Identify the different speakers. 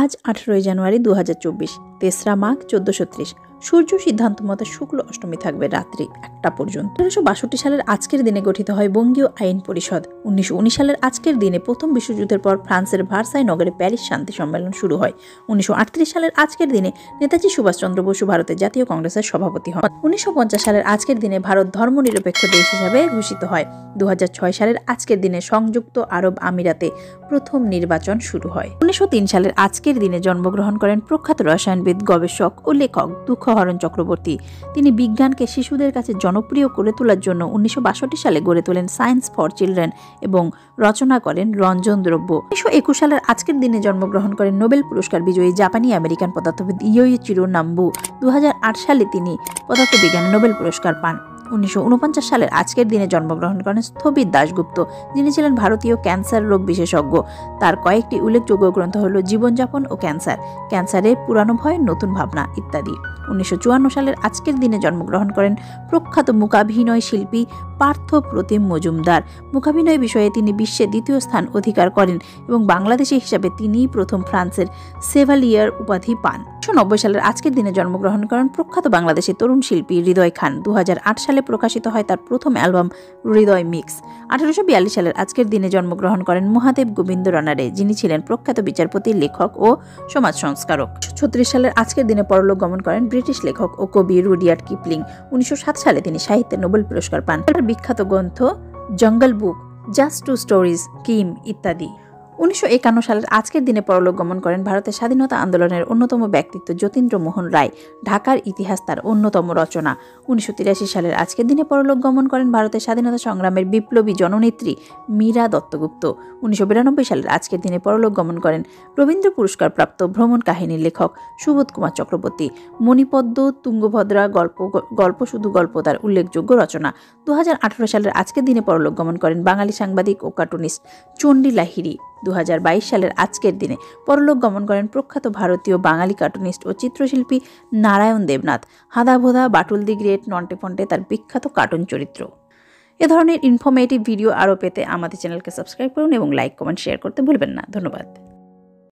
Speaker 1: আজ 18 জানুয়ারি 2024, 3রা মাঘ 1430। সূর্য সিদ্ধান্ত মতে শুক্ল অষ্টমী থাকবে রাত্রি 1টা পর্যন্ত। 1962 সালের আজকের দিনে গঠিত হয় বঙ্গীয় আইন পরিষদ। 1919 সালের আজকের দিনে প্রথম বিশ্বযুদ্ধের পর ফ্রান্সের ভার্সাই নগরে প্যারিস শান্তি সম্মেলন শুরু হয়। 1938 সালের আজকের দিনে নেতাজি সুভাষচন্দ্র বসু ভারতের জাতীয় কংগ্রেসের সভাপতি হন। 1950 সালের আজকের দিনে ভারত ধর্মনিরপেক্ষ দেশ হিসাবে ঘোষিত হয়। 2006 সালের আজকের দিনে সংযুক্ত আরব আমিরাতে প্রথম নির্বাচন শুরু হয়। 1903 সালের আজকের দিনে জন্মগ্রহণ করেন প্রখ্যাত রসায়নবিদ, গবেষক ও লেখক দুঃখহরণ চক্রবর্তী। তিনি বিজ্ঞানকে শিশুদের কাছে জনপ্রিয় করে তোলার জন্য 1962 সালে গড়ে তোলেন সায়েন্স ফর চিলড্রেন এবং রচনা করেন রঞ্জন দ্রব্য। 1921 সালের আজকের দিনে জন্মগ্রহণ করেন নোবেল পুরস্কার বিজয়ী জাপানি আমেরিকান পদার্থবিদ ইয়োইচিরো নাম্বু। 2008 সালে তিনি পদার্থবিজ্ঞানে নোবেল পুরস্কার পান। 1949 সালের আজকের দিনে জন্মগ্রহণ করেন স্থবির দাশগুপ্ত, যিনি ছিলেন ভারতীয় ক্যান্সার রোগ বিশেষজ্ঞ। তার কয়েকটি উল্লেখযোগ্য গ্রন্থ হল জীবনযাপন ও ক্যান্সার, ক্যান্সারের পুরানো ভয়, নতুন ভাবনা ইত্যাদি। 1954 সালের আজকের দিনে জন্মগ্রহণ করেন প্রখ্যাত মূকাভিনয় শিল্পী পার্থ প্রতিম মজুমদার। মূকাভিনয় বিষয়ে তিনি বিশ্বে দ্বিতীয় স্থান অধিকার করেন এবং বাংলাদেশি হিসাবে তিনিই প্রথম ফ্রান্সের সেভালিয়ার উপাধি পান। 1990 সালের আজকের দিনে জন্মগ্রহণ করেন প্রখ্যাত বাংলাদেশি তরুণ শিল্পী হৃদয় খান। 2008 সালে প্রকাশিত হয় তার প্রথম অ্যালবাম হৃদয় মিক্স। 1842 সালের আজকের দিনে জন্মগ্রহণ করেন মহাদেব গোবিন্দ রানারে, যিনি ছিলেন প্রখ্যাত বিচারপতি, লেখক ও সমাজ সংস্কারক। 1936 সালের আজকের দিনে পরলোক গমন করেন ব্রিটিশ লেখক ও কবি রুডিয়ার্ড কিপলিং। 1907 সালে তিনি সাহিত্যে নোবেল পুরস্কার পান। তার বিখ্যাত গ্রন্থ জঙ্গল বুক, জাস্ট টু স্টোরিজ, কিম ইত্যাদি। 1951 সালের আজকের দিনে পরলোক গমন করেন ভারতের স্বাধীনতা আন্দোলনের অন্যতম ব্যক্তিত্ব যতীন্দ্র মোহন রায়। ঢাকার ইতিহাস তার অন্যতম রচনা। 1983 সালের আজকের দিনে পরলোক গমন করেন ভারতের স্বাধীনতা সংগ্রামের বিপ্লবী জননেত্রী মীরা দত্তগুপ্ত। 1992 সালের আজকের দিনে পরলোক গমন করেন রবীন্দ্র পুরস্কারপ্রাপ্ত ভ্রমণ কাহিনীর লেখক সুবোধ কুমার চক্রবর্তী। মণিপদ্ম, তুঙ্গভদ্রা, গল্প শুধু গল্প তার উল্লেখযোগ্য রচনা। 2018 সালের আজকের দিনে পরলোক গমন করেন বাঙালি সাংবাদিক ও কার্টুনিস্ট চণ্ডী লাহিড়ী। 2022 সালের আজকের দিনে পরলোক গমন করেন প্রখ্যাত ভারতীয় বাঙালি কার্টুনিস্ট ও চিত্রশিল্পী নারায়ণ দেবনাথ। হাদাভোদা, বাটুল দি গ্রেট, নন্টে ফন্টে তার বিখ্যাত কার্টুন চরিত্র। এ ধরনের ইনফরমেটিভ ভিডিও আরও পেতে আমাদের চ্যানেলকে সাবস্ক্রাইব করুন এবং লাইক, কমেন্ট, শেয়ার করতে ভুলবেন না। ধন্যবাদ।